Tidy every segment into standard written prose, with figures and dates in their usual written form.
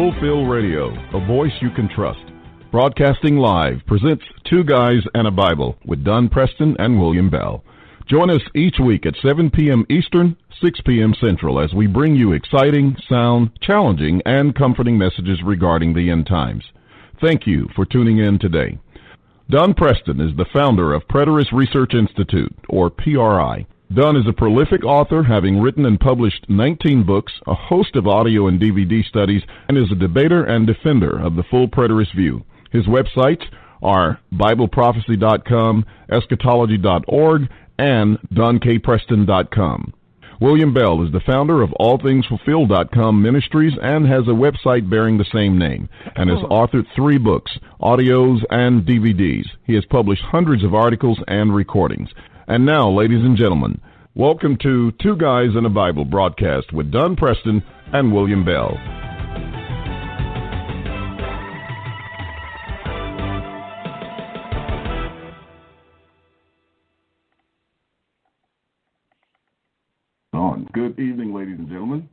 Fulfill Radio, a voice you can trust. Broadcasting live presents Two Guys and a Bible with Don Preston and William Bell. Join us each week at 7 p.m. Eastern, 6 p.m. Central as we bring you exciting, sound, challenging, and comforting messages regarding the end times. Thank you for tuning in today. Don Preston is the founder of Preterist Research Institute, or PRI. Don is a prolific author, having written and published 19 books, a host of audio and DVD studies, and is a debater and defender of the full preterist view. His websites are BibleProphecy.com, Eschatology.org, and DonKPreston.com. William Bell is the founder of AllThingsFulfilled.com Ministries and has a website bearing the same name, and has authored 3 books, audios, and DVDs. He has published hundreds of articles and recordings. And now, ladies and gentlemen, welcome to Two Guys and a Bible broadcast with Don Preston and William Bell. Good evening, ladies and gentlemen.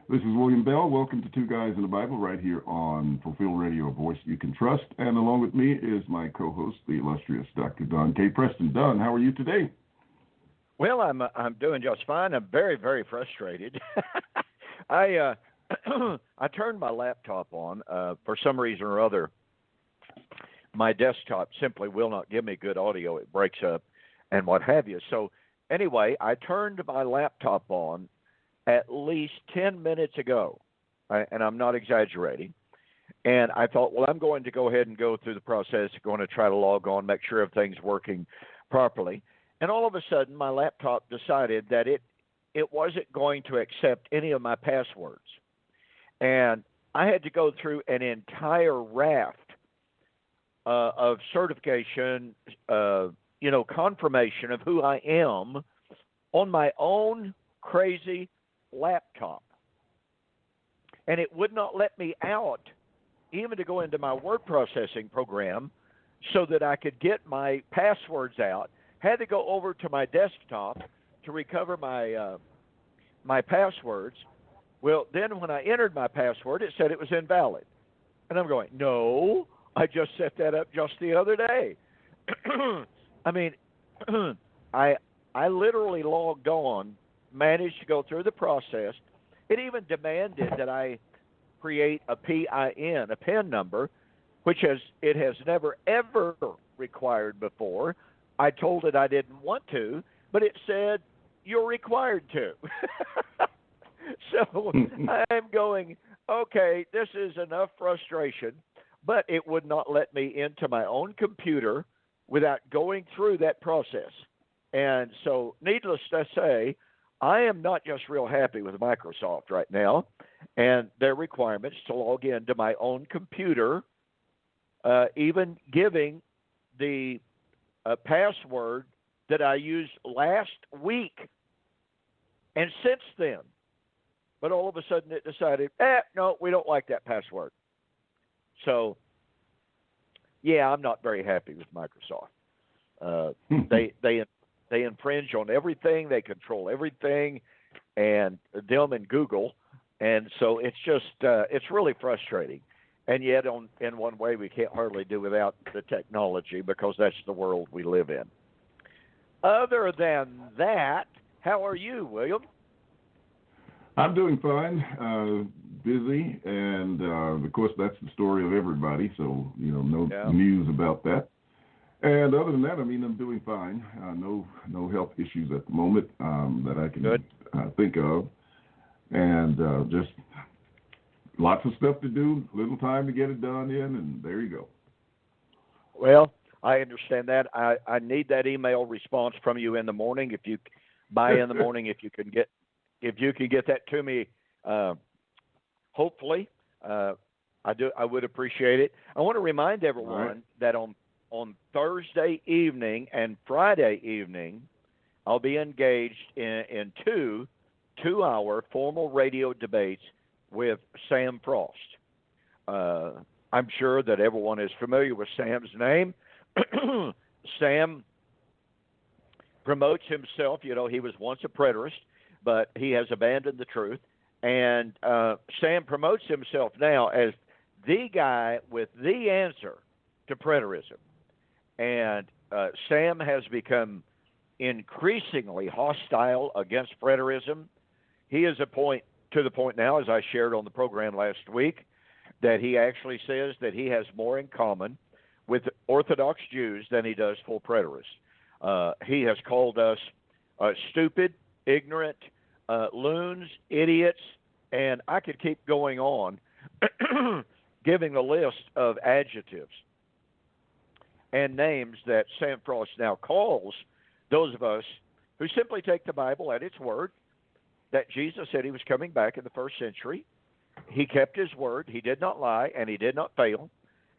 This is William Bell. Welcome to Two Guys and a Bible right here on Fulfill Radio, a voice you can trust. And along with me is my co-host, the illustrious Dr. Don K. Preston. Don, how are you today? Well, I'm doing just fine. I'm very, very frustrated. I turned my laptop on. For some reason or other, my desktop simply will not give me good audio. It breaks up and what have you. So anyway, I turned my laptop on at least 10 minutes ago, and I'm not exaggerating. And I thought, well, I'm going to go ahead and go through the process, going to try to log on, make sure everything's working properly. And all of a sudden, my laptop decided that it wasn't going to accept any of my passwords. And I had to go through an entire raft of certification, confirmation of who I am on my own crazy laptop. And it would not let me out even to go into my word processing program so that I could get my passwords out. Had to go over to my desktop to recover my passwords. Well, then when I entered my password, it said it was invalid. And I'm going, no, I just set that up just the other day. I mean, I literally logged on, managed to go through the process. It even demanded that I create a PIN, a PIN number, which it has never, ever required before. I told it I didn't want to, but it said, you're required to. So I'm going, okay, this is enough frustration, but it would not let me into my own computer without going through that process. And so needless to say, I am not just real happy with Microsoft right now and their requirements to log into my own computer, even giving the password that I used last week and since then. But all of a sudden it decided, no, we don't like that password. So, yeah, I'm not very happy with Microsoft. They infringe on everything. They control everything, and them and Google. And so it's just it's really frustrating. And yet, in one way, we can't hardly do without the technology because that's the world we live in. Other than that, how are you, William? I'm doing fine. Busy, and of course, that's the story of everybody. So no news about that. And other than that, I mean, I'm doing fine. No health issues at the moment that I can think of, and just lots of stuff to do, little time to get it done in, and there you go. Well, I understand that. I need that email response from you in the morning. If you in the morning, if you can get that to me, hopefully, I would appreciate it. I want to remind everyone that on Thursday evening and Friday evening, I'll be engaged in two-hour formal radio debates with Sam Frost. I'm sure that everyone is familiar with Sam's name. Sam promotes himself. He was once a preterist, but he has abandoned the truth, And Sam promotes himself now as the guy with the answer to preterism. And Sam has become increasingly hostile against preterism. He is to the point now, as I shared on the program last week, that he actually says that he has more in common with Orthodox Jews than he does full preterists. He has called us stupid, ignorant, loons, idiots, and I could keep going on giving a list of adjectives and names that Sam Frost now calls those of us who simply take the Bible at its word, that Jesus said he was coming back in the first century. He kept his word. He did not lie, and he did not fail.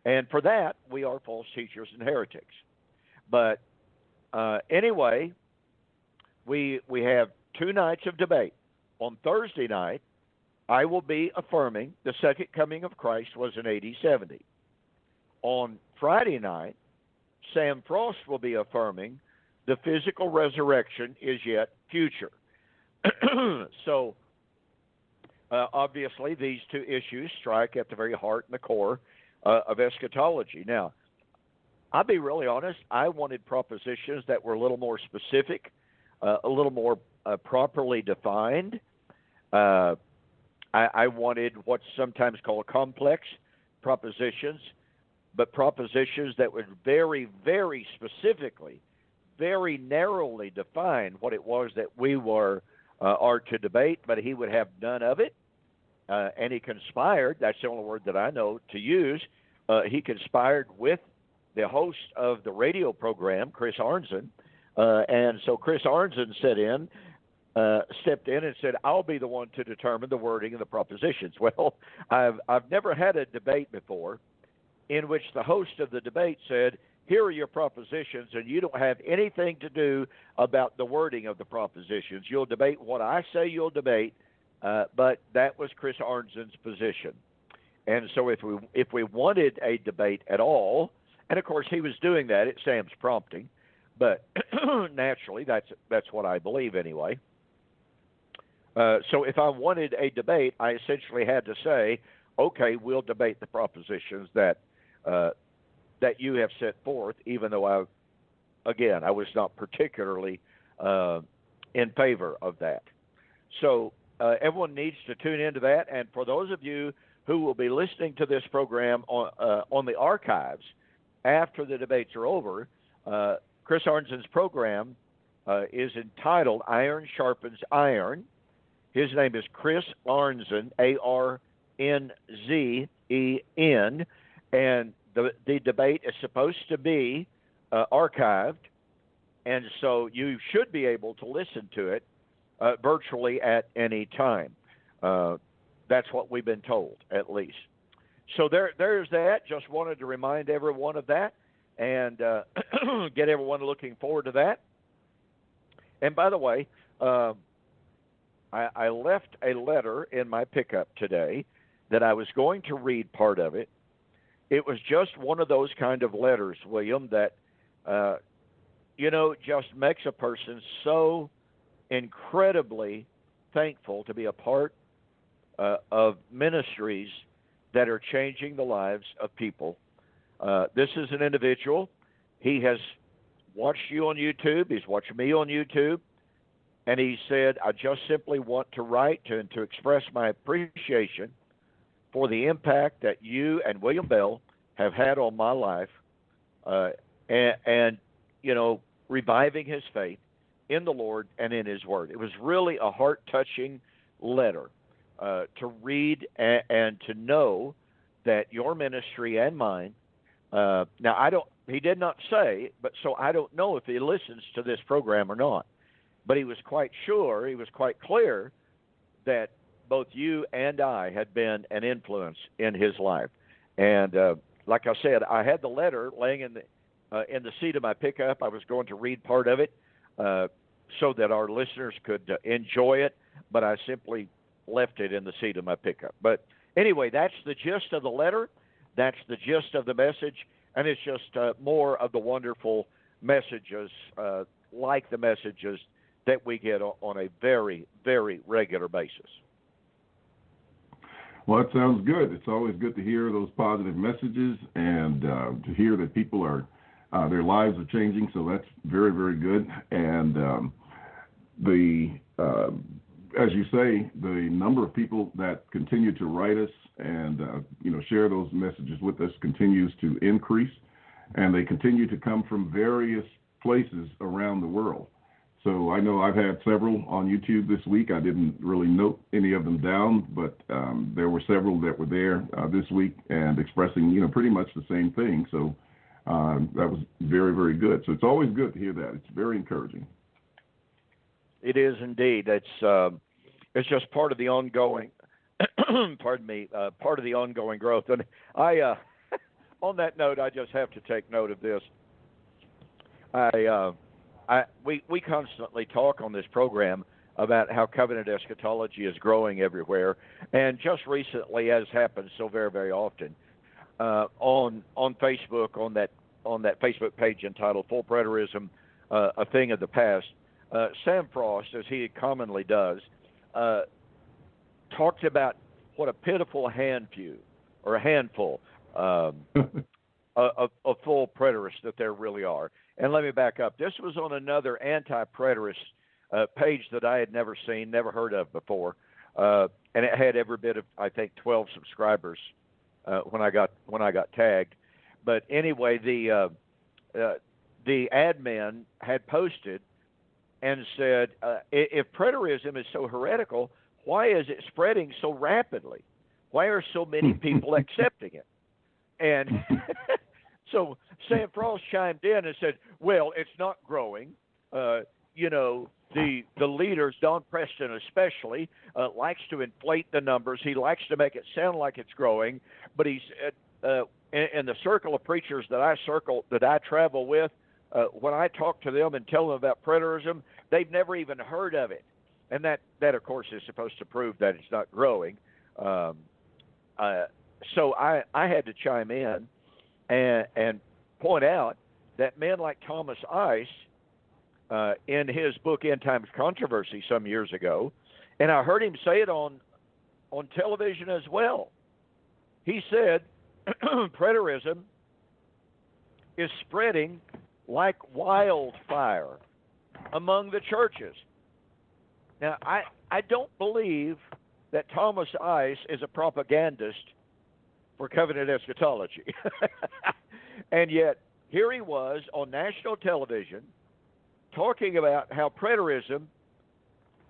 And for that, we are false teachers and heretics. But anyway, we have 2 nights of debate. On Thursday night, I will be affirming the second coming of Christ was in AD 70. On Friday night, Sam Frost will be affirming the physical resurrection is yet future. So, obviously, these 2 issues strike at the very heart and the core of eschatology. Now, I'll be really honest, I wanted propositions that were a little more specific, a little more properly defined. I wanted what's sometimes called complex propositions, but propositions that would very, very specifically, very narrowly define what it was that we are to debate, but he would have none of it. And he conspired, that's the only word that I know to use, he conspired with the host of the radio program, Chris Arnzen. And so Chris Arnzen stepped in and said, I'll be the one to determine the wording of the propositions. Well, I've never had a debate before in which the host of the debate said, here are your propositions, and you don't have anything to do about the wording of the propositions. You'll debate what I say you'll debate, but that was Chris Arnzen's position. And so if we wanted a debate at all, and of course he was doing that at Sam's prompting, but naturally that's what I believe anyway. So if I wanted a debate, I essentially had to say, okay, we'll debate the propositions that you have set forth, even though I was not particularly in favor of that. So everyone needs to tune into that. And for those of you who will be listening to this program on the archives after the debates are over, Chris Arnzen's program is entitled Iron Sharpens Iron. His name is Chris Arnzen, Arnzen, and the debate is supposed to be archived, and so you should be able to listen to it virtually at any time. That's what we've been told, at least. So there's that. Just wanted to remind everyone of that and get everyone looking forward to that. And by the way, I left a letter in my pickup today that I was going to read part of it. It was just one of those kind of letters, William, that, just makes a person so incredibly thankful to be a part of ministries that are changing the lives of people. This is an individual. He has watched you on YouTube. He's watched me on YouTube. And he said, I just simply want to write to express my appreciation for the impact that you and William Bell have had on my life and reviving his faith in the Lord and in his word. It was really a heart-touching letter to read and to know that your ministry and mine, he did not say, but so I don't know if he listens to this program or not, but he was quite clear that both you and I had been an influence in his life. And like I said, I had the letter laying in the seat of my pickup. I was going to read part of it so that our listeners could enjoy it, but I simply left it in the seat of my pickup. But anyway, that's the gist of the letter. That's the gist of the message, and it's just more of the wonderful messages, like the messages that we get on a very, very regular basis. Well, that sounds good. It's always good to hear those positive messages and to hear that people are, their lives are changing. So that's very, very good. And as you say, the number of people that continue to write us and, share those messages with us continues to increase. And they continue to come from various places around the world. So I know I've had several on YouTube this week. I didn't really note any of them down, but there were several that were there this week and expressing, pretty much the same thing. So that was very, very good. So it's always good to hear that. It's very encouraging. It is indeed. It's just part of the ongoing, part of the ongoing growth. And I, on that note, I just have to take note of this. We constantly talk on this program about how covenant eschatology is growing everywhere, and just recently, as happens so very, very often, on Facebook, on that Facebook page entitled "Full Preterism: A Thing of the Past," Sam Frost, as he commonly does, talked about what a pitiful handful of full preterists that there really are. And let me back up. This was on another anti-preterist page that I had never seen, never heard of before, and it had every bit of, I think, 12 subscribers when I got tagged. But anyway, the admin had posted and said, if preterism is so heretical, why is it spreading so rapidly? Why are so many people accepting it? And so Sam Frost chimed in and said, well, it's not growing. The leaders, Don Preston especially, likes to inflate the numbers. He likes to make it sound like it's growing. But he's in the circle of preachers that I travel with, when I talk to them and tell them about preterism, they've never even heard of it. And that of course, is supposed to prove that it's not growing. So I had to chime in and point out that men like Thomas Ice, in his book End Times Controversy some years ago, and I heard him say it on television as well. He said preterism is spreading like wildfire among the churches. Now, I don't believe that Thomas Ice is a propagandist for covenant eschatology. And yet, here he was on national television talking about how preterism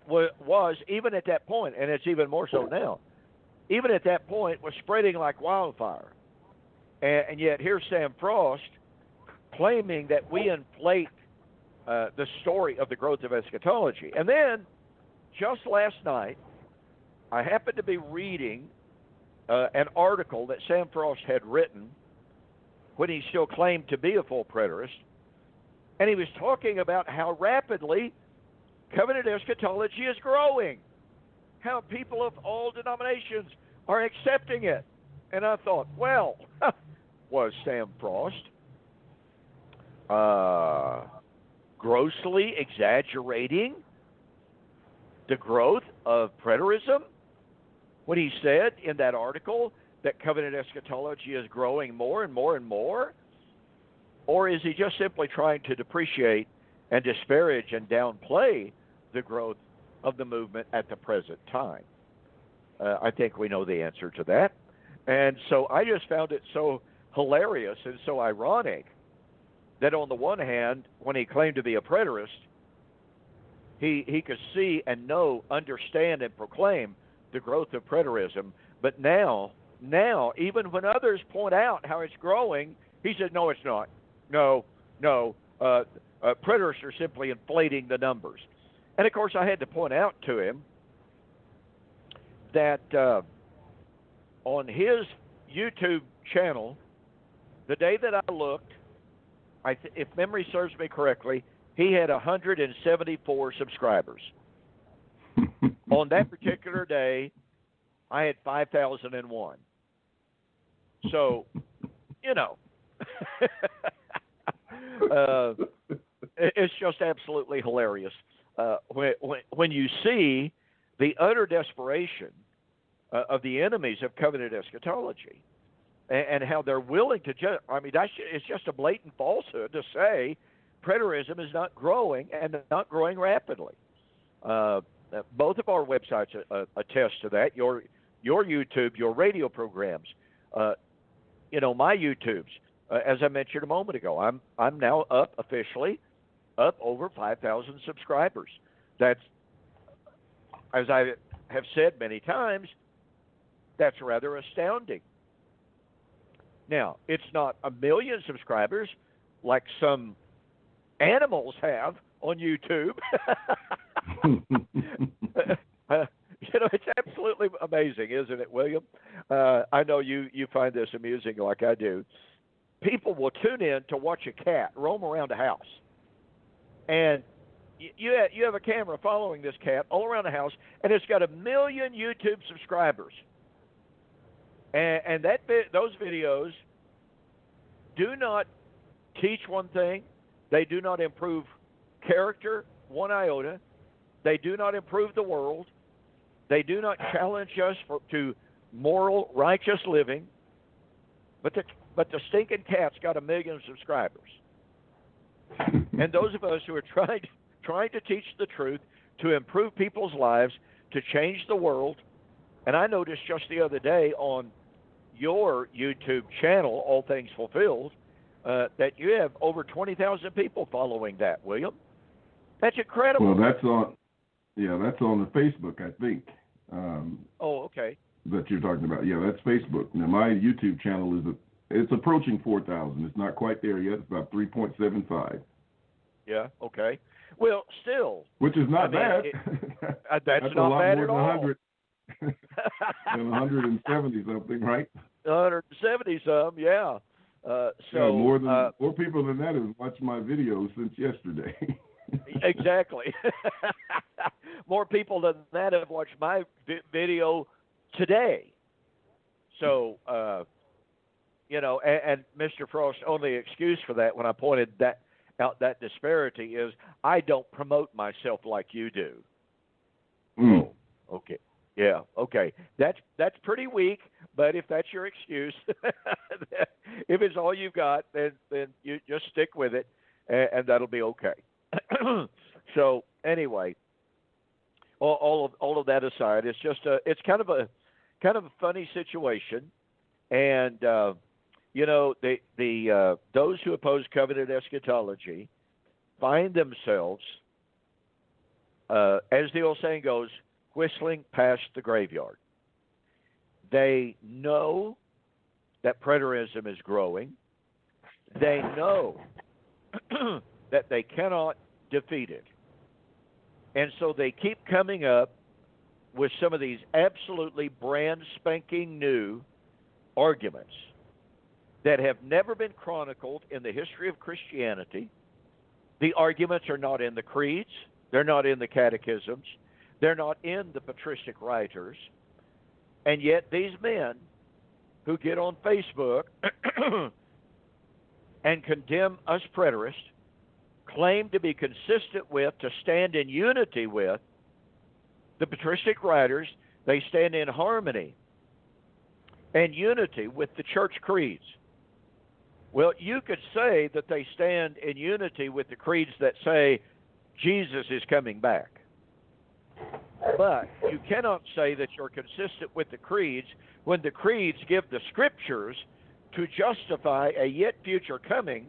was, even at that point, and it's even more so now, even at that point, was spreading like wildfire. And yet, here's Sam Frost claiming that we inflate the story of the growth of eschatology. And then, just last night, I happened to be reading an article that Sam Frost had written when he still claimed to be a full preterist, and he was talking about how rapidly covenant eschatology is growing, how people of all denominations are accepting it. And I thought, well, was Sam Frost grossly exaggerating the growth of preterism when he said in that article that covenant eschatology is growing more and more and more? Or is he just simply trying to depreciate and disparage and downplay the growth of the movement at the present time? I think we know the answer to that. And so I just found it so hilarious and so ironic that on the one hand, when he claimed to be a preterist, he could see and know, understand, and proclaim the growth of preterism. But now, even when others point out how it's growing, he said, no, it's not. No. Preterists are simply inflating the numbers. And, of course, I had to point out to him that on his YouTube channel, the day that I looked, if memory serves me correctly, he had 174 subscribers. On that particular day, I had 5,001. So, it's just absolutely hilarious when you see the utter desperation of the enemies of covenant eschatology, and how they're willing to just, I mean, it's just a blatant falsehood to say preterism is not growing and not growing rapidly. Both of our websites attest to that. Your YouTube, your radio programs, my YouTubes. As I mentioned a moment ago, I'm now officially up over 5,000 subscribers. That's, as I have said many times, that's rather astounding. Now, it's not 1 million subscribers like some animals have on YouTube. It's absolutely amazing, isn't it, William? I know you find this amusing like I do. People will tune in to watch a cat roam around a house. And you have a camera following this cat all around the house, and it's got 1 million YouTube subscribers. And those videos do not teach one thing. They do not improve character one iota. They do not improve the world. They do not challenge us to moral, righteous living. But the stinking cat's got 1 million subscribers. And those of us who are trying to teach the truth, to improve people's lives, to change the world. And I noticed just the other day on your YouTube channel, All Things Fulfilled, that you have over 20,000 people following that, William. That's incredible. Well, that's on the Facebook, I think. Okay. That you're talking about. Yeah, that's Facebook. Now, my YouTube channel it's approaching 4,000. It's not quite there yet. It's about 3.75. Yeah, okay. Well, still. Which is not bad. That's not bad at all. 100 and 170 something, right? 170 some, yeah. More people than that have watched my videos since yesterday. Exactly. More people than that have watched my video today. So, and Mr. Frost's only excuse for that when I pointed out that disparity is I don't promote myself like you do. Mm. Oh, okay. Yeah, okay. That's pretty weak, but if that's your excuse, if it's all you've got, then you just stick with it, and that'll be okay. So anyway, all of that aside, it's just it's kind of a funny situation, and those who oppose covenant eschatology find themselves, as the old saying goes, whistling past the graveyard. They know that preterism is growing. They know that they cannot defeat it. And so they keep coming up with some of these absolutely brand spanking new arguments that have never been chronicled in the history of Christianity. The arguments are not in the creeds. They're not in the catechisms. They're not in the patristic writers. And yet these men who get on Facebook and condemn us preterists claim to be consistent with, to stand in unity with, the patristic writers. They stand in harmony and unity with the church creeds. Well, you could say that they stand in unity with the creeds that say Jesus is coming back. But you cannot say that you're consistent with the creeds when the creeds give the scriptures to justify a yet future coming,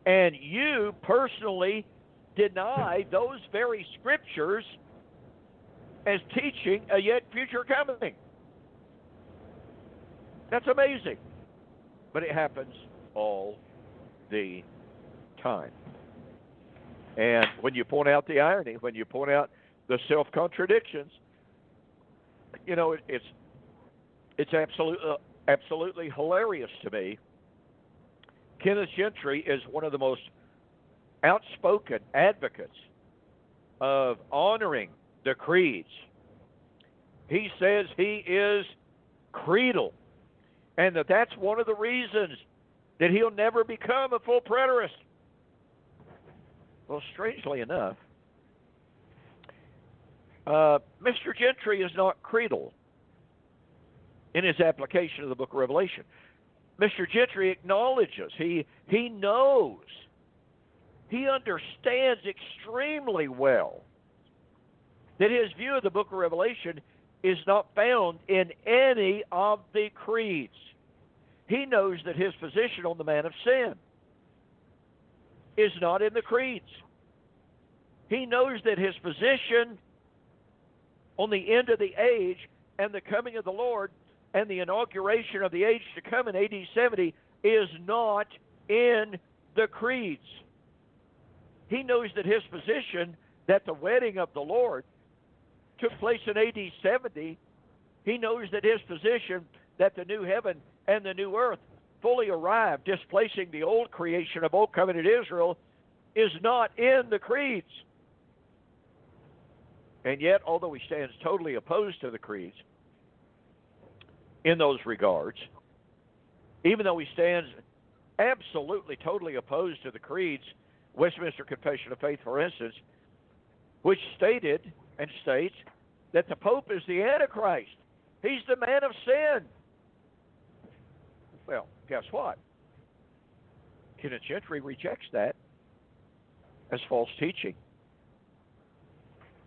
and you personally deny those very scriptures as teaching a yet future coming. That's amazing. But it happens all the time. And when you point out the irony, when you point out the self-contradictions, it's absolutely hilarious to me. Kenneth Gentry is one of the most outspoken advocates of honoring the creeds. He says he is creedal, and that's one of the reasons that he'll never become a full preterist. Well, strangely enough, Mr. Gentry is not creedal in his application of the book of Revelation. Mr. Gentry acknowledges, he knows, he understands extremely well that his view of the book of Revelation is not found in any of the creeds. He knows that his position on the man of sin is not in the creeds. He knows that his position on the end of the age and the coming of the Lord and the inauguration of the age to come in AD 70 is not in the creeds. He knows that his position that the wedding of the Lord took place in AD 70. He knows that his position that the new heaven and the new earth fully arrived, displacing the old creation of Old Covenant Israel, is not in the creeds. And yet, although he stands totally opposed to the creeds in those regards, even though he stands absolutely totally opposed to the creeds, Westminster Confession of Faith, for instance, which stated and states that the Pope is the Antichrist. He's the man of sin. Well, guess what? Kenneth Gentry rejects that as false teaching.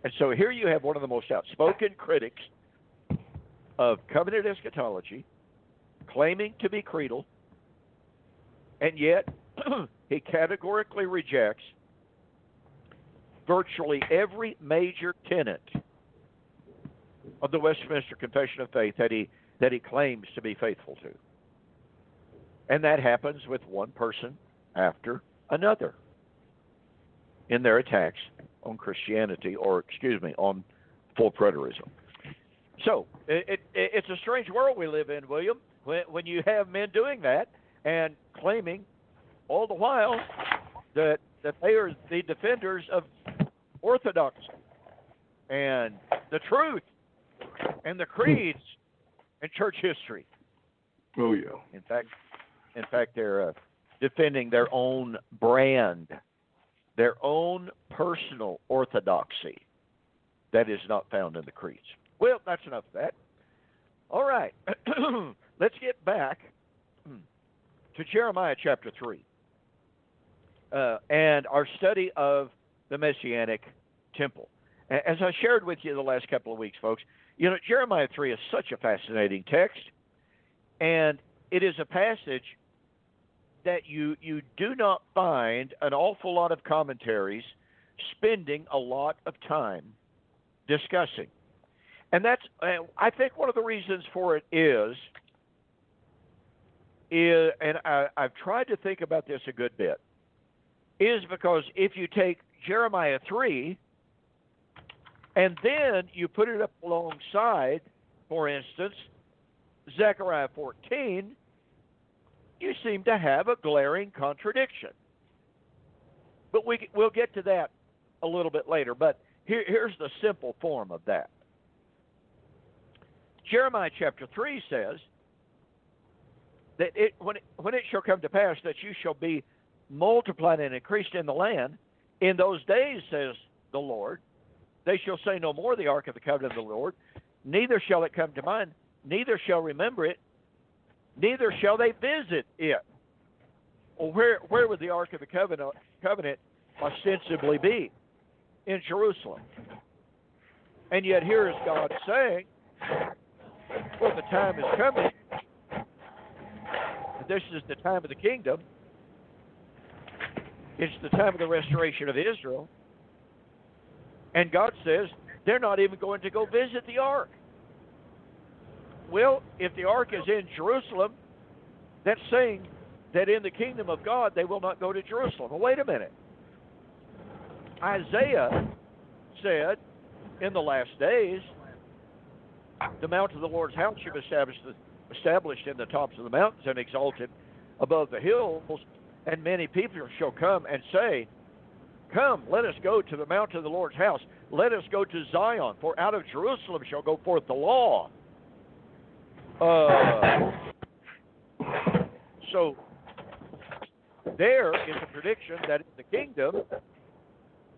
And so here you have one of the most outspoken critics of covenant eschatology claiming to be creedal, and yet he categorically rejects virtually every major tenet of the Westminster Confession of Faith that he claims to be faithful to. And that happens with one person after another in their attacks on Christianity, or, on full preterism. So, it's a strange world we live in, William, when you have men doing that and claiming all the while that they are the defenders of orthodoxy and the truth and the creeds and church history. Oh, yeah. In fact, they're defending their own brand, their own personal orthodoxy that is not found in the creeds. Well, that's enough of that. All right. Let's get back to Jeremiah chapter 3 and our study of the Messianic Temple. As I shared with you the last couple of weeks, folks, Jeremiah 3 is such a fascinating text, and it is a passage that you do not find an awful lot of commentaries spending a lot of time discussing. And that's, I think one of the reasons for it is and I've tried to think about this a good bit, is because if you take Jeremiah 3 and then you put it up alongside, for instance, Zechariah 14, you seem to have a glaring contradiction. But we'll get to that a little bit later. But here's the simple form of that. Jeremiah chapter 3 says that when it shall come to pass that you shall be multiplied and increased in the land, in those days, says the Lord, they shall say no more the ark of the covenant of the Lord, neither shall it come to mind, neither shall remember it, neither shall they visit it. Well, where would the ark of the covenant ostensibly be? In Jerusalem. And yet here is God saying, well, the time is coming. This is the time of the kingdom. It's the time of the restoration of Israel. And God says they're not even going to go visit the ark. Well, if the ark is in Jerusalem, that's saying that in the kingdom of God they will not go to Jerusalem. Well, wait a minute. Isaiah said in the last days, the mount of the Lord's house shall be established in the tops of the mountains and exalted above the hills, and many people shall come and say, come, let us go to the mount of the Lord's house. Let us go to Zion, for out of Jerusalem shall go forth the law. So there is a prediction that in the kingdom,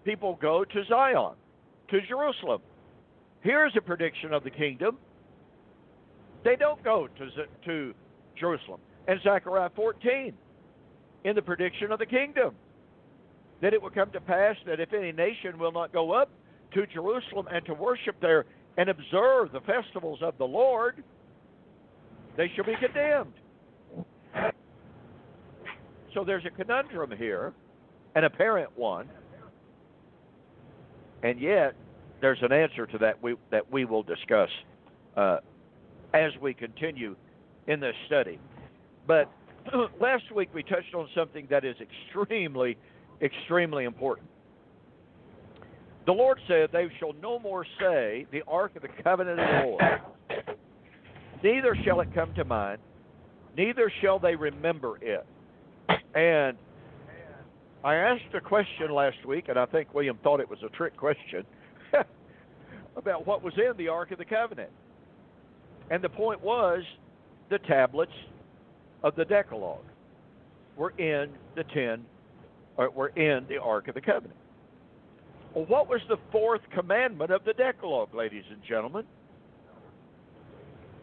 people go to Zion, to Jerusalem. Here's a prediction of the kingdom. They don't go to Jerusalem. And Zechariah 14, in the prediction of the kingdom, that it will come to pass that if any nation will not go up to Jerusalem and to worship there and observe the festivals of the Lord, they shall be condemned. So there's a conundrum here, an apparent one, and yet there's an answer to that we will discuss as we continue in this study. But last week we touched on something that is extremely, extremely important. The Lord said, "They shall no more say, the ark of the covenant of the Lord. Neither shall it come to mind, neither shall they remember it." And I asked a question last week, and I think William thought it was a trick question, about what was in the Ark of the Covenant. And the point was, the tablets of the Decalogue were in the Ark of the Covenant. Well, what was the fourth commandment of the Decalogue, ladies and gentlemen?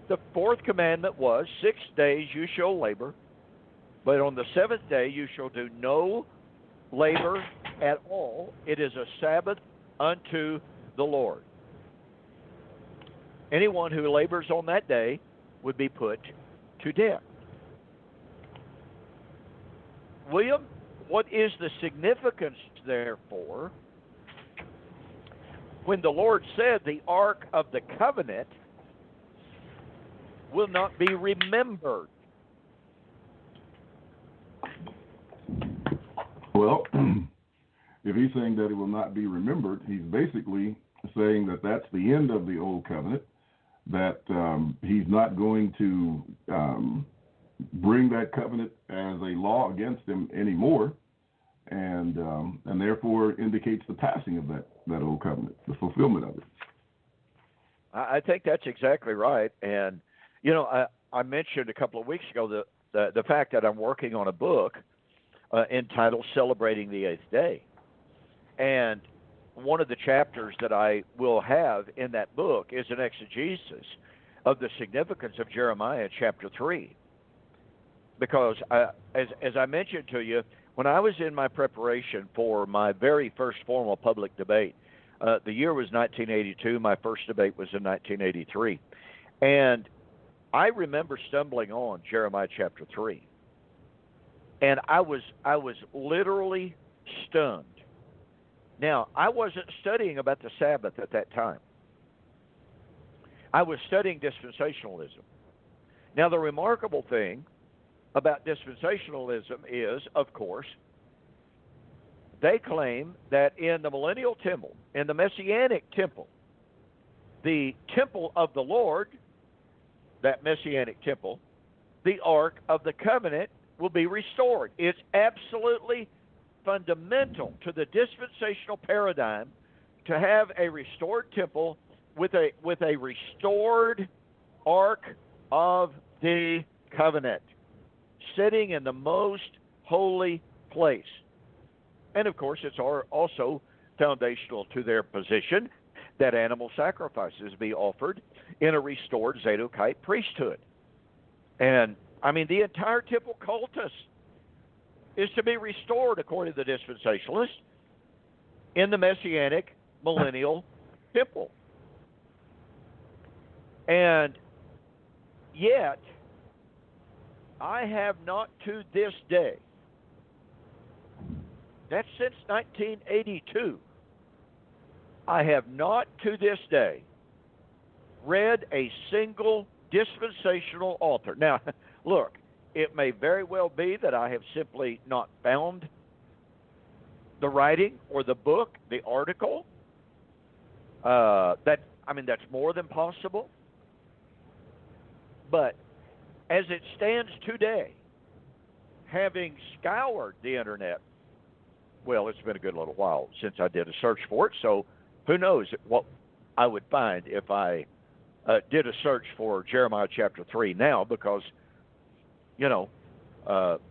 The fourth commandment was, 6 days you shall labor, but on the seventh day you shall do no labor at all. It is a Sabbath unto the Lord. Anyone who labors on that day would be put to death. William, what is the significance, therefore, when the Lord said the Ark of the Covenant will not be remembered? Well, if he's saying that it will not be remembered, he's basically saying that that's the end of the old covenant, that he's not going to bring that covenant as a law against him anymore, and therefore indicates the passing of that old covenant, the fulfillment of it. I think that's exactly right. And, you know, I mentioned a couple of weeks ago the fact that I'm working on a book entitled Celebrating the Eighth Day. And one of the chapters that I will have in that book is an exegesis of the significance of Jeremiah chapter 3. Because, as I mentioned to you, when I was in my preparation for my very first formal public debate, the year was 1982, my first debate was in 1983, and I remember stumbling on Jeremiah chapter 3. And I was literally stunned. Now, I wasn't studying about the Sabbath at that time. I was studying dispensationalism. Now, the remarkable thing about dispensationalism is, of course, they claim that in the millennial temple, in the Messianic temple, the temple of the Lord, that Messianic temple, the Ark of the Covenant will be restored. It's absolutely fundamental to the dispensational paradigm to have a restored temple with a restored Ark of the Covenant sitting in the most holy place. And of course, it's also foundational to their position that animal sacrifices be offered in a restored Zadokite priesthood. And I mean, the entire temple cultus is to be restored, according to the dispensationalists, in the Messianic millennial temple. And yet, I have not to this day, that's since 1982, I have not to this day read a single dispensational author. Now, look, it may very well be that I have simply not found the writing or the book, the article. That's more than possible. But as it stands today, having scoured the internet, well, it's been a good little while since I did a search for it, so who knows what I would find if I did a search for Jeremiah chapter 3 now, because,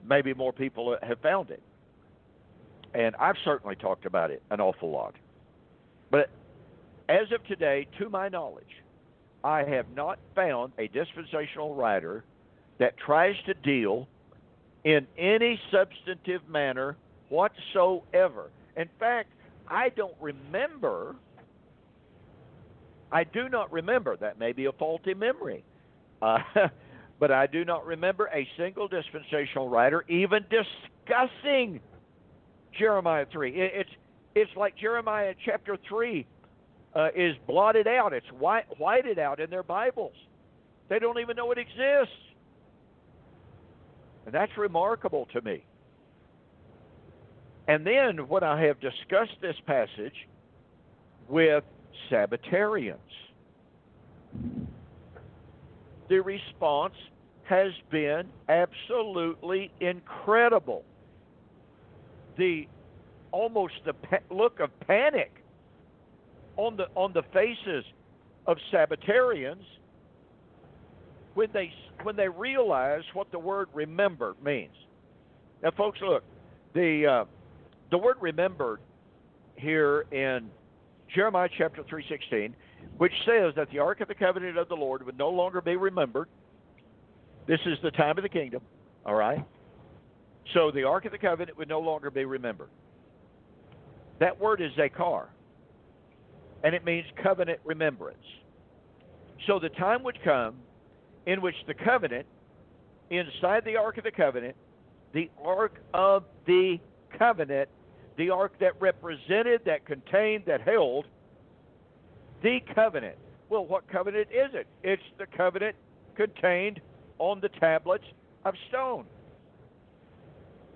maybe more people have found it. And I've certainly talked about it an awful lot. But as of today, to my knowledge, I have not found a dispensational writer that tries to deal in any substantive manner whatsoever. In fact, I do not remember, that may be a faulty memory, but I do not remember a single dispensational writer even discussing Jeremiah 3. It's like Jeremiah chapter 3 is blotted out. It's whited out in their Bibles. They don't even know it exists. And that's remarkable to me. And then when I have discussed this passage with Sabbatarians, the response has been absolutely incredible. Almost the look of panic on the faces of Sabbatarians when they realize what the word remember means. Now, folks, look, the word remember here in Jeremiah chapter 3:16, which says that the Ark of the Covenant of the Lord would no longer be remembered. This is the time of the kingdom, all right? So the Ark of the Covenant would no longer be remembered. That word is zakar, and it means covenant remembrance. So the time would come in which the covenant, inside the Ark of the Covenant, the Ark of the Covenant, the Ark that represented, that contained, that held the covenant. Well, what covenant is it? It's the covenant contained on the tablets of stone.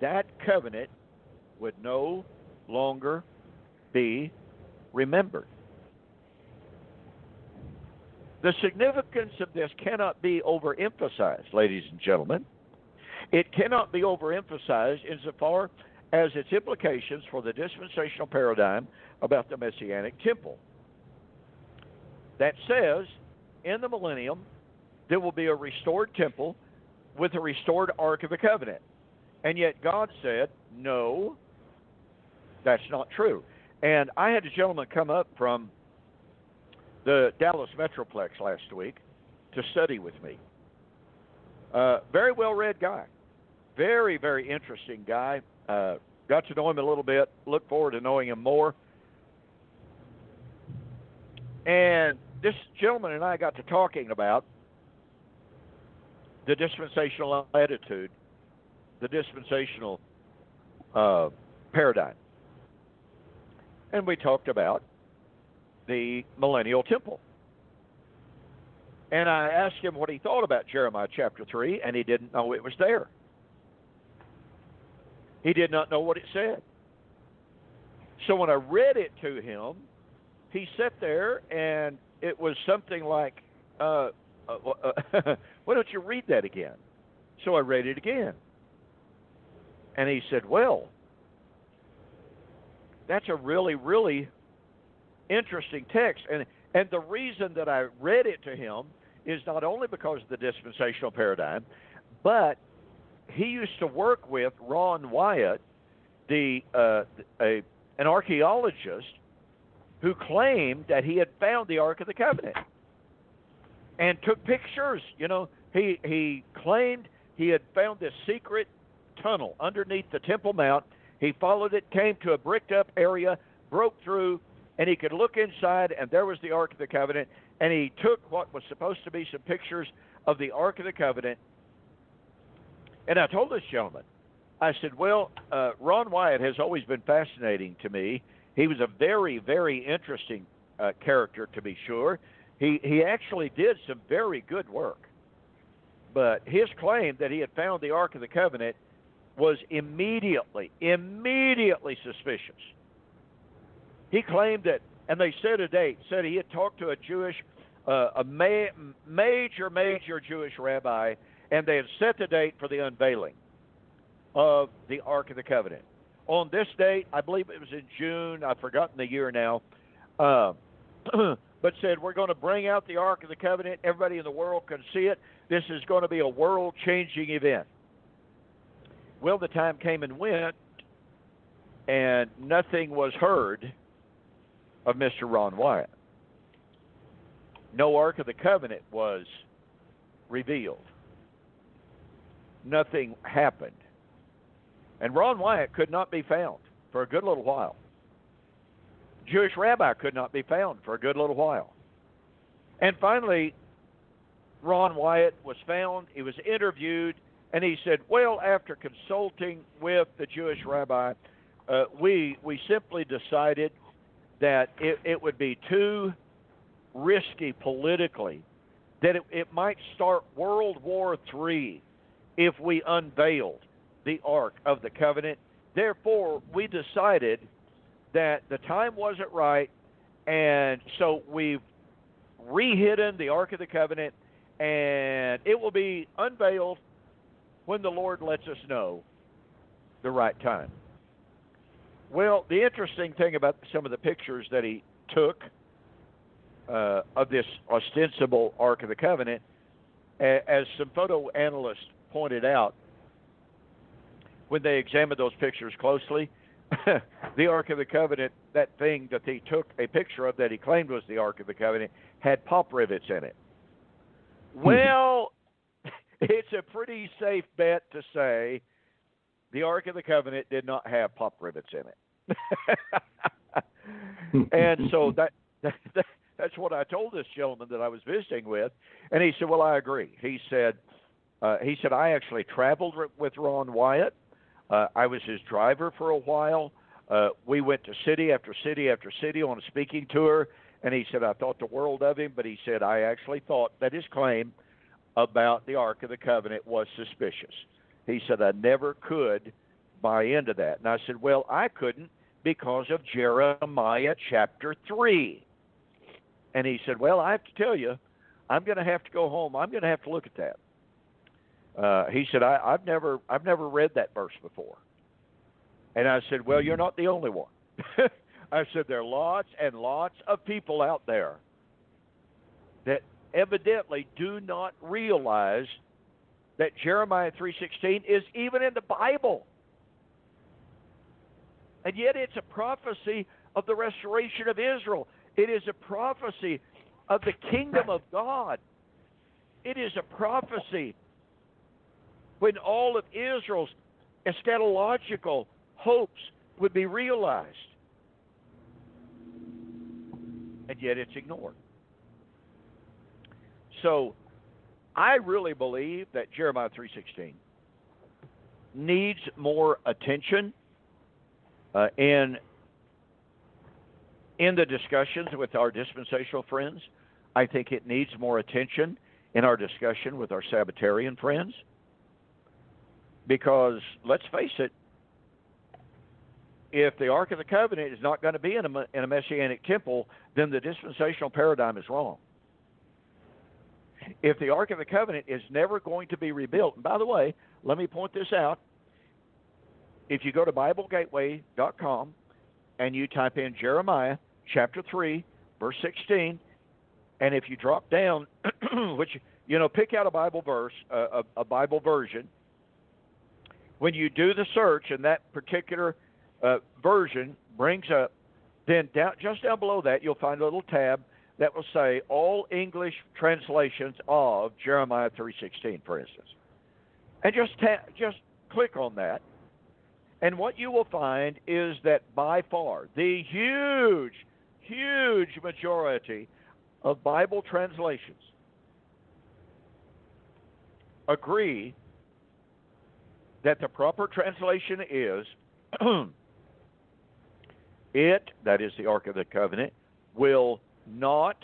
That covenant would no longer be remembered. The significance of this cannot be overemphasized, ladies and gentlemen. It cannot be overemphasized insofar as its implications for the dispensational paradigm about the Messianic Temple. That says, in the millennium, there will be a restored temple with a restored Ark of the Covenant. And yet God said, no, that's not true. And I had a gentleman come up from the Dallas Metroplex last week to study with me. Very well-read guy. Very, very interesting guy. Got to know him a little bit. Look forward to knowing him more. And this gentleman and I got to talking about the dispensational attitude, the dispensational paradigm. And we talked about the millennial temple. And I asked him what he thought about Jeremiah chapter 3, and he didn't know it was there. He did not know what it said. So when I read it to him, he sat there, and it was something like, why don't you read that again? So I read it again. And he said, well, that's a really, really interesting text. And the reason that I read it to him is not only because of the dispensational paradigm, but he used to work with Ron Wyatt, an archaeologist who claimed that he had found the Ark of the Covenant and took pictures. You know, he claimed he had found this secret tunnel underneath the Temple Mount. He followed it, came to a bricked-up area, broke through, and he could look inside, and there was the Ark of the Covenant, and he took what was supposed to be some pictures of the Ark of the Covenant. And I told this gentleman, I said, well, Ron Wyatt has always been fascinating to me. He was a very, very interesting character, to be sure. He actually did some very good work. But his claim that he had found the Ark of the Covenant was immediately suspicious. He claimed that, and they set a date, said he had talked to a Jewish, major Jewish rabbi, and they had set the date for the unveiling of the Ark of the Covenant. On this date, I believe it was in June, I've forgotten the year now, but said, we're going to bring out the Ark of the Covenant. Everybody in the world can see it. This is going to be a world-changing event. Well, the time came and went, and nothing was heard of Mr. Ron Wyatt. no Ark of the Covenant was revealed. Nothing happened. And Ron Wyatt could not be found for a good little while. Jewish rabbi could not be found for a good little while. And finally, Ron Wyatt was found. He was interviewed, and he said, well, after consulting with the Jewish rabbi, we simply decided that it would be too risky politically, that it might start World War III if we unveiled the Ark of the Covenant. Therefore, we decided that the time wasn't right, and so we've re-hidden the Ark of the Covenant, and it will be unveiled when the Lord lets us know the right time. Well, the interesting thing about some of the pictures that he took of this ostensible Ark of the Covenant, as some photo analysts pointed out, when they examined those pictures closely, the Ark of the Covenant, that thing that he took a picture of that he claimed was the Ark of the Covenant, had pop rivets in it. Well, it's a pretty safe bet to say the Ark of the Covenant did not have pop rivets in it. And so that's what I told this gentleman that I was visiting with, and he said, well, I agree. He said, I actually traveled with Ron Wyatt. I was his driver for a while. We went to city after city after city on a speaking tour, and he said, I thought the world of him, but he said, I actually thought that his claim about the Ark of the Covenant was suspicious. He said, I never could buy into that. And I said, well, I couldn't because of Jeremiah chapter 3. And he said, well, I have to tell you, I'm going to have to go home. I'm going to have to look at that. He said, I've never read that verse before. And I said, well, you're not the only one. I said, there are lots and lots of people out there that evidently do not realize that Jeremiah 3:16 is even in the Bible. And yet it's a prophecy of the restoration of Israel. It is a prophecy of the kingdom of God. It is a prophecy when all of Israel's eschatological hopes would be realized. And yet it's ignored. So I really believe that Jeremiah 3:16 needs more attention in the discussions with our dispensational friends. I think it needs more attention in our discussion with our Sabbatarian friends. Because, let's face it, if the Ark of the Covenant is not going to be in a Messianic temple, then the dispensational paradigm is wrong. If the Ark of the Covenant is never going to be rebuilt, and by the way, let me point this out. If you go to BibleGateway.com and you type in Jeremiah chapter 3, verse 16, and if you drop down, which, pick out a Bible verse, a Bible version. When you do the search and that particular version brings up, then just down below that, you'll find a little tab that will say all English translations of Jeremiah 3:16, for instance. And just click on that. And what you will find is that by far the huge majority of Bible translations agree that the proper translation is it, that is the Ark of the Covenant, will not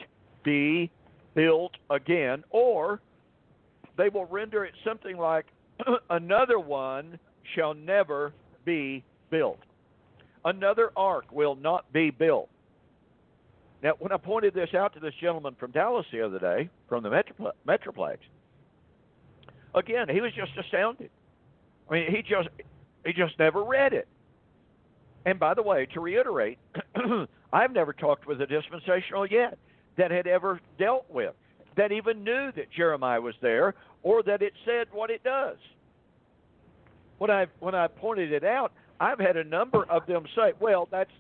be built again, or they will render it something like another one shall never be built. Another ark will not be built. Now, when I pointed this out to this gentleman from Dallas the other day, from the Metroplex, again, he was just astounded. I mean, he just never read it. And by the way, to reiterate, I've never talked with a dispensational yet that had ever dealt with, that even knew that Jeremiah was there or that it said what it does. When I pointed it out, I've had a number of them say, well, that's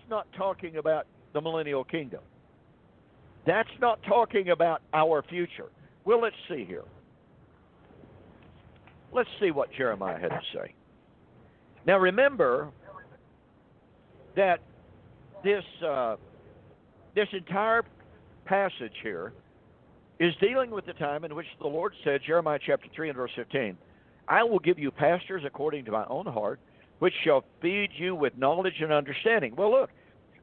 not talking about the millennial kingdom. That's not talking about our future. Well, let's see here. Let's see what Jeremiah had to say. Now, remember that this entire passage here is dealing with the time in which the Lord said, Jeremiah chapter 3 and verse 15, I will give you pastors according to my own heart, which shall feed you with knowledge and understanding. Well, look,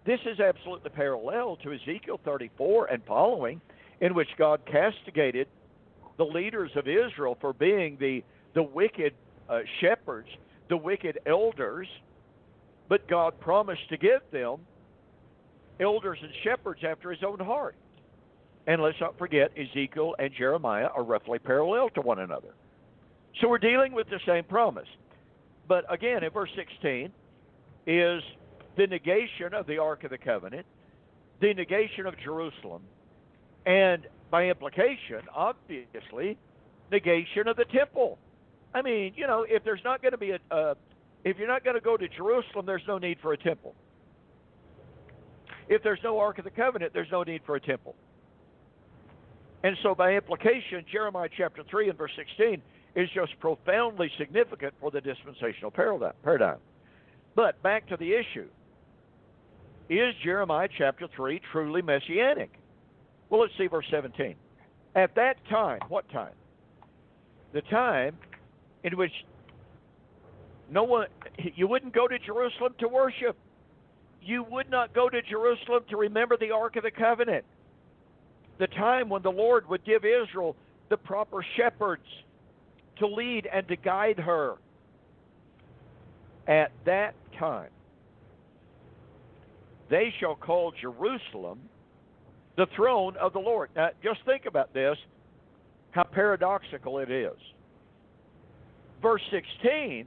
this is absolutely parallel to Ezekiel 34 and following, in which God castigated the leaders of Israel for being the wicked shepherds, the wicked elders, but God promised to give them elders and shepherds after his own heart. And let's not forget, Ezekiel and Jeremiah are roughly parallel to one another. So we're dealing with the same promise. But again, in verse 16 is the negation of the Ark of the Covenant, the negation of Jerusalem, and by implication, obviously, negation of the temple. I mean, you know, if there's not going to be if you're not going to go to Jerusalem, there's no need for a temple. If there's no Ark of the Covenant, there's no need for a temple. And so by implication, Jeremiah chapter 3 and verse 16 is just profoundly significant for the dispensational paradigm. But back to the issue. Is Jeremiah chapter 3 truly messianic? Well, let's see verse 17. At that time, what time? The time in which you wouldn't go to Jerusalem to worship. You would not go to Jerusalem to remember the Ark of the Covenant. The time when the Lord would give Israel the proper shepherds to lead and to guide her. At that time, they shall call Jerusalem the throne of the Lord. Now, just think about this, how paradoxical it is. Verse 16,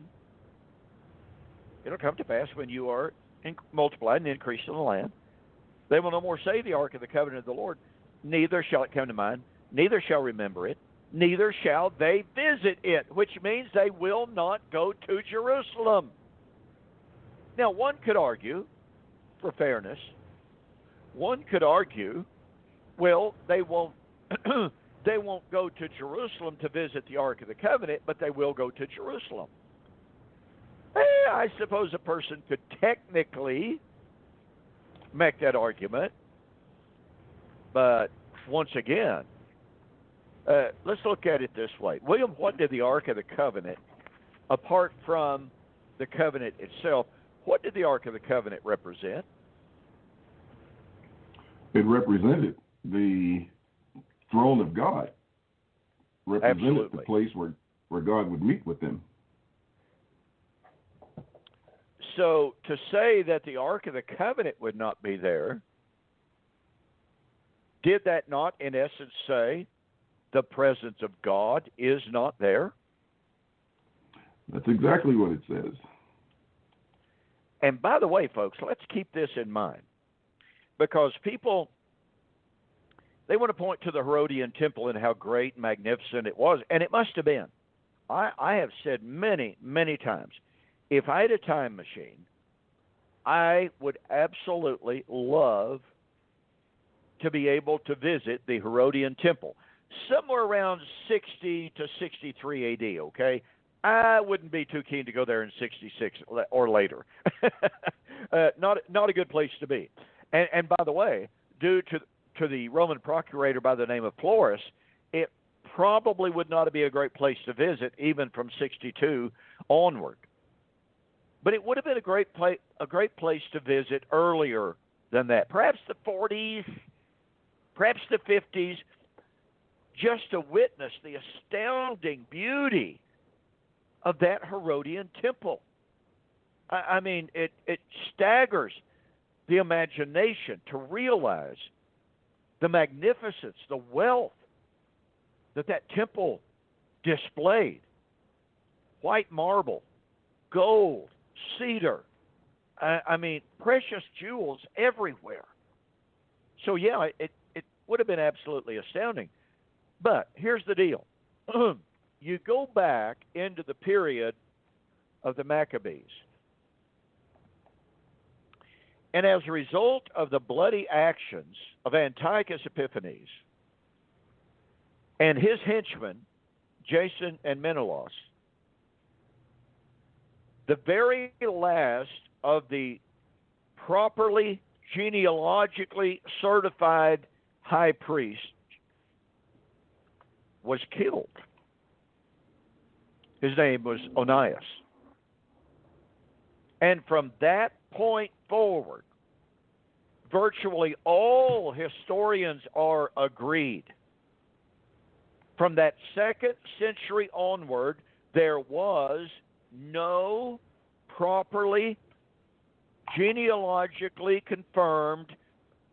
it'll come to pass when you are multiplied and increased in the land, they will no more say the Ark of the Covenant of the Lord, neither shall it come to mind, neither shall remember it, neither shall they visit it, which means they will not go to Jerusalem. Now, one could argue, for fairness, one could argue, well, they won't they won't go to Jerusalem to visit the Ark of the Covenant, but they will go to Jerusalem. I suppose a person could technically make that argument, but once again, let's look at it this way. William, what did the Ark of the Covenant, apart from the covenant itself, what did the Ark of the Covenant represent? It represented the throne of God. Represented Absolutely. the place where God would meet with them. So to say that the Ark of the Covenant would not be there, did that not in essence say the presence of God is not there? That's exactly what it says. And by the way, folks, let's keep this in mind, because people, they want to point to the Herodian temple and how great and magnificent it was, and it must have been. I have said many, many times, if I had a time machine, I would absolutely love to be able to visit the Herodian temple, somewhere around 60 to 63 AD, okay? I wouldn't be too keen to go there in 66 or later. Not a good place to be. And by the way, due to the Roman procurator by the name of Florus, it probably would not be a great place to visit, even from 62 onward. But it would have been a great place to visit earlier than that, perhaps the 40s, perhaps the 50s, just to witness the astounding beauty of that Herodian temple. I mean, it staggers the imagination to realize the magnificence, the wealth that temple displayed. White marble, gold, cedar. I mean, precious jewels everywhere. So, yeah, it would have been absolutely astounding. But here's the deal. You go back into the period of the Maccabees, And as a result of the bloody actions of Antiochus Epiphanes and his henchmen, Jason and Menelaus, the very last of the properly genealogically certified high priest was killed. His name was Onias. And from that point forward, virtually all historians are agreed. From that 2nd century onward, there was no properly genealogically confirmed,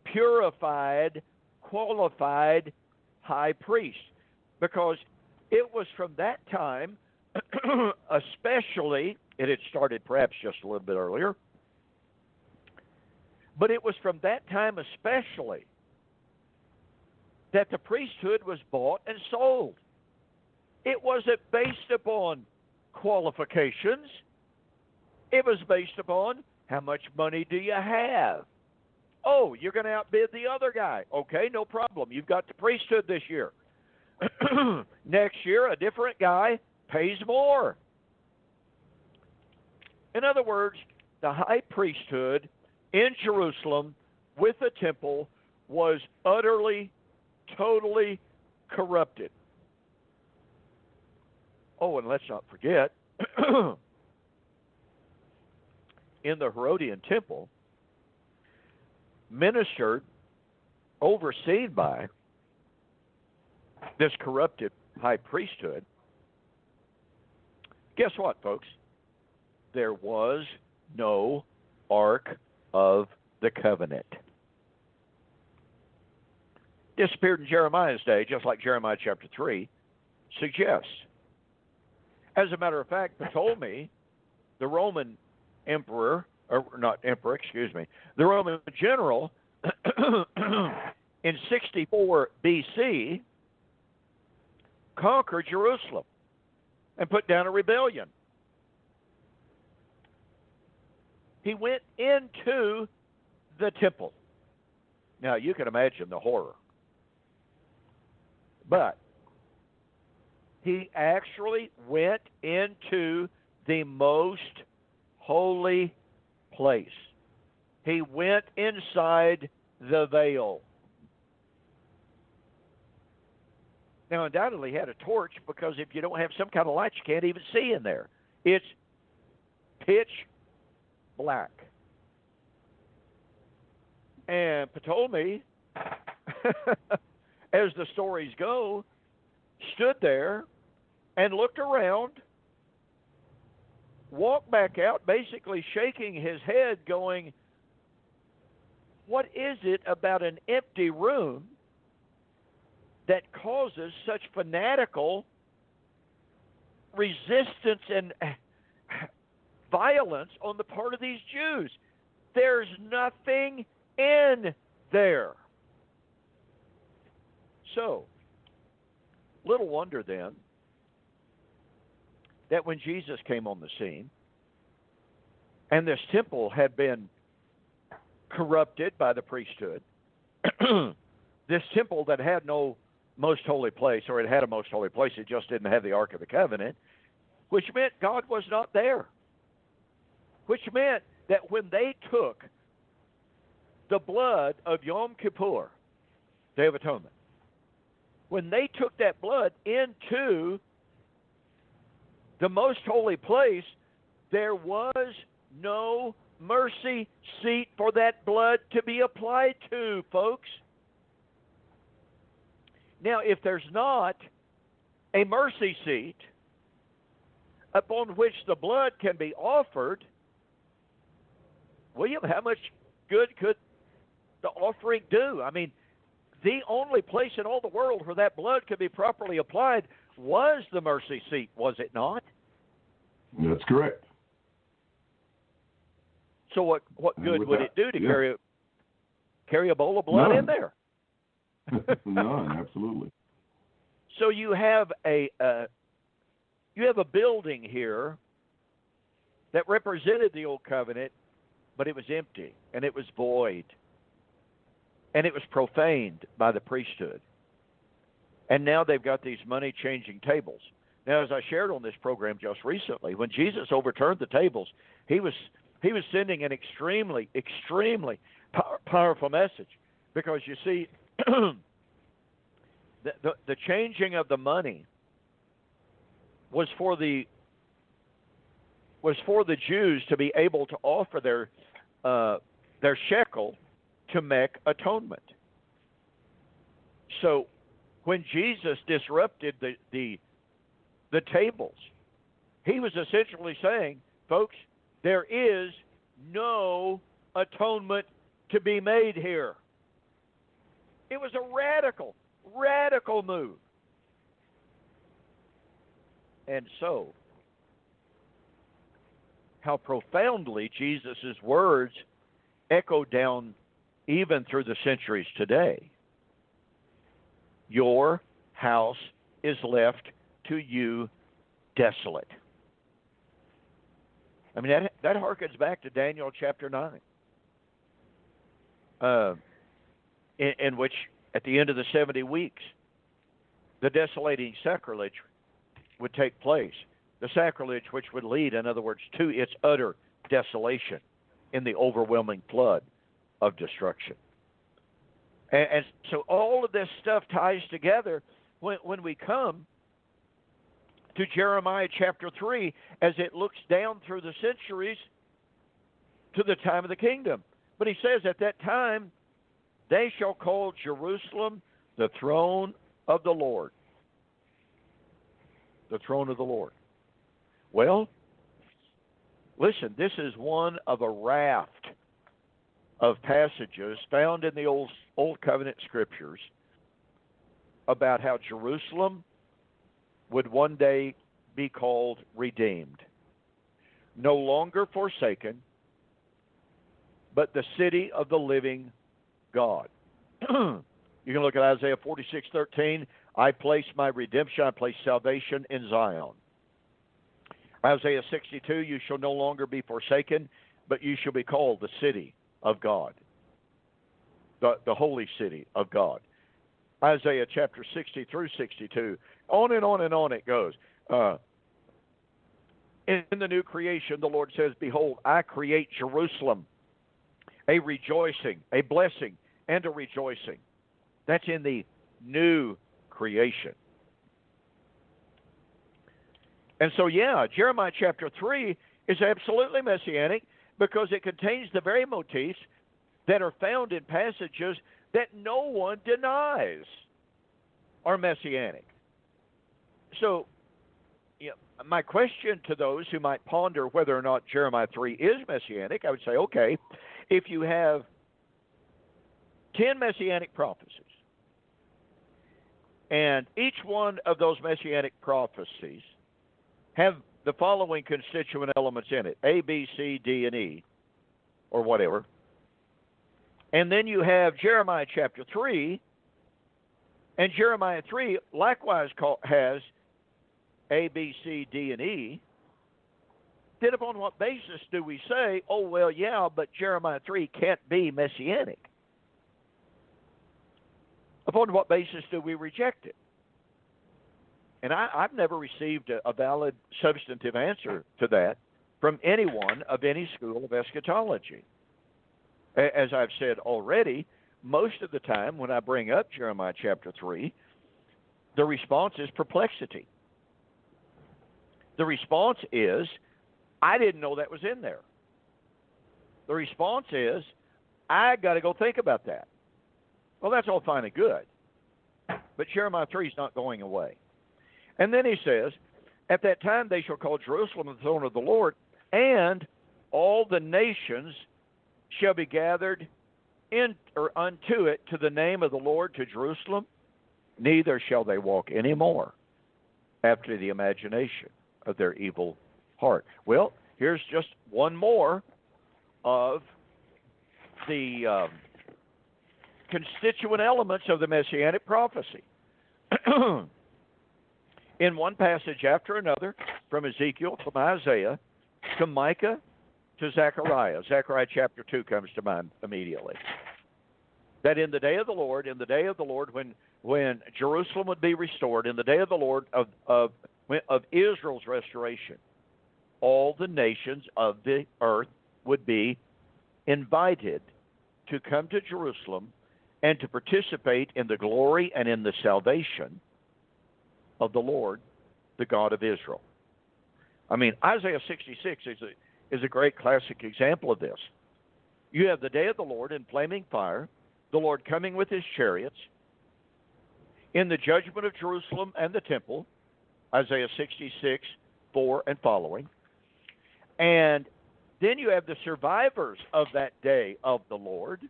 purified, qualified high priest. Because it was from that time, especially, it had started perhaps just a little bit earlier, but it was from that time especially that the priesthood was bought and sold. It wasn't based upon qualifications. It was based upon how much money do you have. Oh, you're going to outbid the other guy. Okay, no problem. You've got the priesthood this year. Next year, a different guy pays more. In other words, the high priesthood in Jerusalem with the temple was utterly, totally corrupted. Oh, and let's not forget, in the Herodian temple, ministered, overseen by this corrupted high priesthood. Guess what, folks? There was no Ark of the Covenant. Disappeared in Jeremiah's day, just like Jeremiah chapter 3 suggests. As a matter of fact, Ptolemy, the Roman emperor, or not emperor, excuse me, the Roman general in 64 BC conquered Jerusalem and put down a rebellion. He went into the temple. Now, you can imagine the horror. But he actually went into the most holy place. He went inside the veil. Now, undoubtedly, he had a torch, because if you don't have some kind of light, you can't even see in there. It's pitch black. And Ptolemy, as the stories go, stood there and looked around, walked back out, basically shaking his head, going, what is it about an empty room that causes such fanatical resistance and violence on the part of these Jews? There's nothing in there. So, little wonder then that when Jesus came on the scene and this temple had been corrupted by the priesthood, this temple that had no most holy place, or it had a most holy place, it just didn't have the Ark of the Covenant, which meant God was not there. Which meant that when they took the blood of Yom Kippur, Day of Atonement, when they took that blood into the most holy place, there was no mercy seat for that blood to be applied to, folks. Now, if there's not a mercy seat upon which the blood can be offered, William, how much good could the offering do? I mean, the only place in all the world where that blood could be properly applied was the mercy seat, was it not? That's correct. So what good would it do to carry a bowl of blood in there? None, absolutely. So you have a building here that represented the Old Covenant but it was empty, and it was void, and it was profaned by the priesthood. And now they've got these money-changing tables. Now, as I shared on this program just recently, when Jesus overturned the tables, he was sending an extremely, extremely powerful message, because you see, the changing of the money was for the Jews to be able to offer their shekel to make atonement. So when Jesus disrupted the tables, he was essentially saying, folks, there is no atonement to be made here. It was a radical move. And so, how profoundly Jesus' words echo down even through the centuries today. Your house is left to you desolate. I mean, that harkens back to Daniel chapter 9, in which, at the end of the 70 weeks, the desolating sacrilege would take place. The sacrilege which would lead, in other words, to its utter desolation in the overwhelming flood of destruction. And so all of this stuff ties together when we come to Jeremiah chapter 3, as it looks down through the centuries to the time of the kingdom. But he says, at that time, they shall call Jerusalem the throne of the Lord. The throne of the Lord. Well, listen, this is one of a raft of passages found in the Old Covenant Scriptures about how Jerusalem would one day be called redeemed. No longer forsaken, but the city of the living God. You can look at Isaiah 46:13. I place my redemption, I place salvation in Zion. Isaiah 62, you shall no longer be forsaken, but you shall be called the city of God, the holy city of God. Isaiah chapter 60 through 62, on and on and on it goes. In the new creation, the Lord says, behold, I create Jerusalem, a rejoicing, a blessing, and a rejoicing. That's in the new creation. And so, yeah, Jeremiah chapter 3 is absolutely messianic because it contains the very motifs that are found in passages that no one denies are messianic. So, my question to those who might ponder whether or not Jeremiah 3 is messianic, I would say, okay, if you have 10 messianic prophecies, and each one of those messianic prophecies have the following constituent elements in it, A, B, C, D, and E, or whatever, and then you have Jeremiah chapter 3, and Jeremiah 3 likewise has A, B, C, D, and E, then upon what basis do we say, oh, well, yeah, but Jeremiah 3 can't be messianic? Upon what basis do we reject it? And I've never received a valid substantive answer to that from anyone of any school of eschatology. As I've said already, most of the time when I bring up Jeremiah chapter 3, the response is perplexity. The response is, I didn't know that was in there. The response is, I got to go think about that. Well, that's all fine and good. But Jeremiah 3 is not going away. And then he says, at that time they shall call Jerusalem the throne of the Lord, and all the nations shall be gathered in or unto it to the name of the Lord, to Jerusalem. Neither shall they walk any more after the imagination of their evil heart. Well, here's just one more of the constituent elements of the Messianic prophecy. In one passage after another, from Ezekiel, from Isaiah, to Micah, to Zechariah. Zechariah chapter 2 comes to mind immediately. That in the day of the Lord, when Jerusalem would be restored, in the day of the Lord of Israel's restoration, all the nations of the earth would be invited to come to Jerusalem and to participate in the glory and in the salvation of the Lord, the God of Israel. I mean, Isaiah 66 is a great classic example of this. You have the day of the Lord in flaming fire, the Lord coming with his chariots, in the judgment of Jerusalem and the temple, Isaiah 66, 4 and following. And then you have the survivors of that day of the Lord.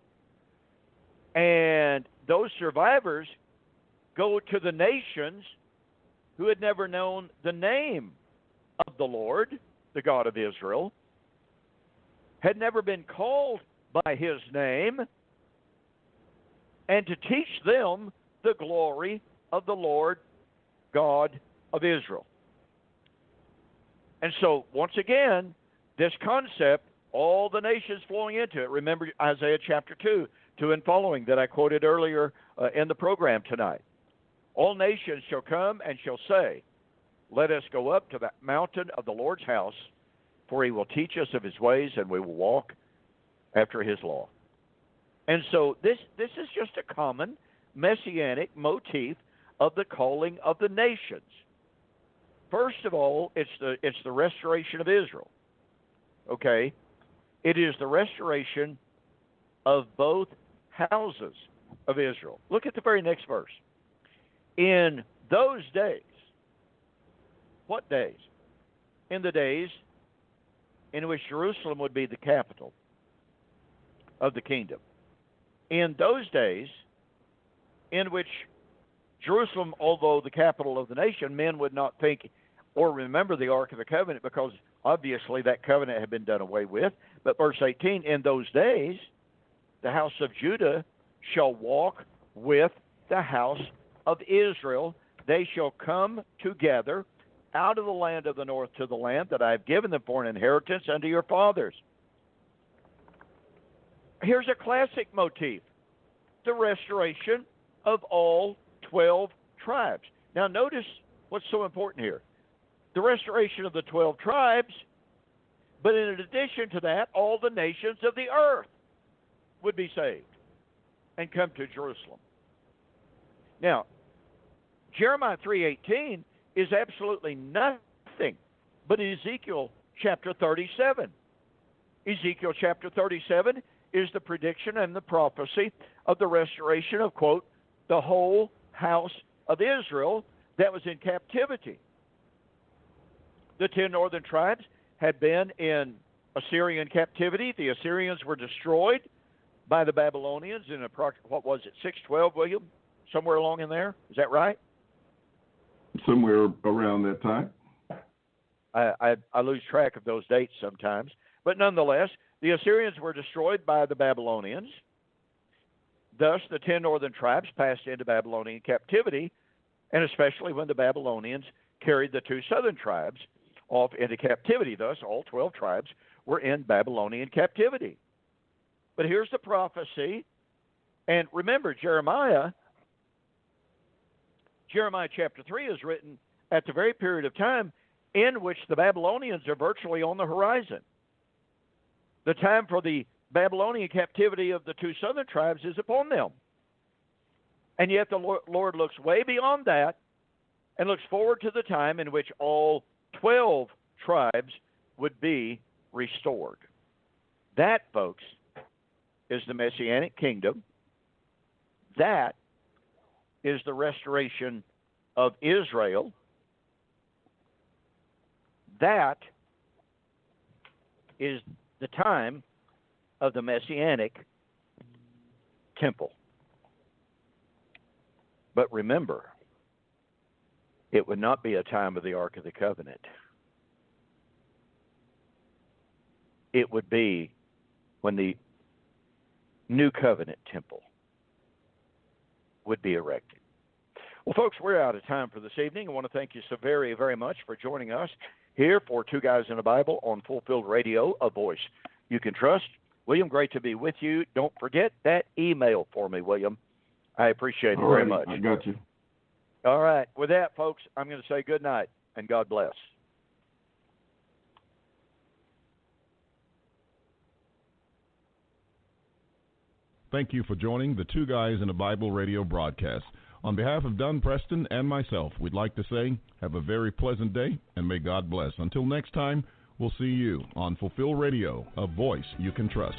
And those survivors go to the nations who had never known the name of the Lord, the God of Israel, had never been called by his name, and to teach them the glory of the Lord God of Israel. And so, once again, this concept, all the nations flowing into it. Remember Isaiah chapter 2 and following that I quoted earlier in the program tonight. All nations shall come and shall say, let us go up to the mountain of the Lord's house, for he will teach us of his ways, and we will walk after his law. And so this is just a common messianic motif of the calling of the nations. First of all, it's the restoration of Israel. Okay? It is the restoration of both houses of Israel. Look at the very next verse. In those days, what days? In the days in which Jerusalem would be the capital of the kingdom. In those days in which Jerusalem, although the capital of the nation, men would not think or remember the Ark of the Covenant, because obviously that covenant had been done away with. But verse 18, in those days, the house of Judah shall walk with the house of Israel. They shall come together out of the land of the north to the land that I have given them for an inheritance unto your fathers. Here's a classic motif, the restoration of all 12 tribes. Now notice what's so important here. The restoration of the 12 tribes, but in addition to that, all the nations of the earth would be saved and come to Jerusalem. Now, Jeremiah 3:18 is absolutely nothing but Ezekiel chapter 37. Ezekiel chapter 37 is the prediction and the prophecy of the restoration of, quote, the whole house of Israel that was in captivity. The 10 northern tribes had been in Assyrian captivity. The Assyrians were destroyed by the Babylonians in what was it, 612, William? Somewhere along in there? Is that right? Somewhere around that time. I lose track of those dates sometimes. But nonetheless, the Assyrians were destroyed by the Babylonians. Thus, the 10 northern tribes passed into Babylonian captivity, and especially when the Babylonians carried the 2 southern tribes off into captivity. Thus, all 12 tribes were in Babylonian captivity. But here's the prophecy. And remember, Jeremiah chapter 3 is written at the very period of time in which the Babylonians are virtually on the horizon. The time for the Babylonian captivity of the 2 southern tribes is upon them. And yet the Lord looks way beyond that and looks forward to the time in which all 12 tribes would be restored. That, folks, is the Messianic kingdom. That is the restoration of Israel. That is the time of the Messianic temple. But remember, it would not be a time of the Ark of the Covenant. It would be when the new covenant temple would be erected. Well, folks, we're out of time for this evening. I want to thank you so very, very much for joining us here for Two Guys in a Bible on Fulfilled Radio, a voice you can trust. William, great to be with you. Don't forget that email for me, William. I appreciate it very much. I got you. All right. With that, folks, I'm going to say good night and God bless. Thank you for joining the Two Guys in a Bible radio broadcast. On behalf of Dunn Preston and myself, we'd like to say have a very pleasant day and may God bless. Until next time, we'll see you on Fulfill Radio, a voice you can trust.